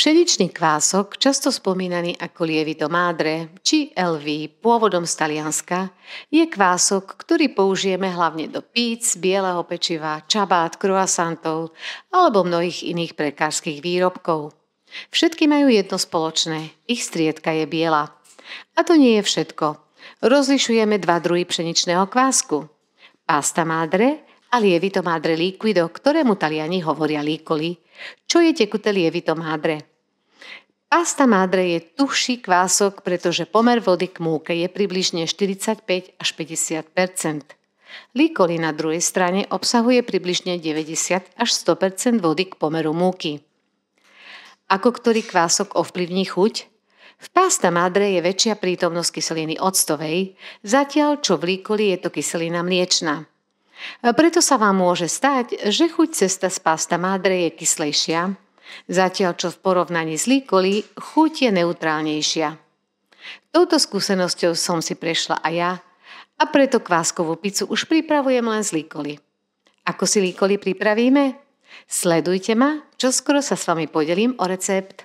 Pšeničný kvások, často spomínaný ako lievito madre či LV, pôvodom z Talianska, je kvások, ktorý použijeme hlavne do píc, bieleho pečiva, čabát, croissantov alebo mnohých iných prekárskych výrobkov. Všetky majú jedno spoločné, ich striedka je biela. A to nie je všetko. Rozlišujeme dva druhy pšeničného kvásku. Pasta madre a lievito madre liquido, ktorému Taliani hovoria líkoli, čo je tekuté lievito madre. Pasta madre je tuhší kvások, pretože pomer vody k múke je približne 45 až 50 Líkoli na druhej strane obsahuje približne 90 až 100 vody k pomeru múky. Ako ktorý kvások ovplyvní chuť? V pasta madre je väčšia prítomnosť kyseliny octovej, zatiaľ čo v líkoli je to kyselina mliečna. Preto sa vám môže stať, že chuť cesta z pasta madre je kyslejšia, zatiaľ čo v porovnaní s líkoli chuť je neutrálnejšia. Touto skúsenosťou som si prešla aj ja a preto kváskovú pizzu už pripravujem len z líkoli. Ako si líkoli pripravíme? Sledujte ma, čoskoro sa s vami podelím o recept.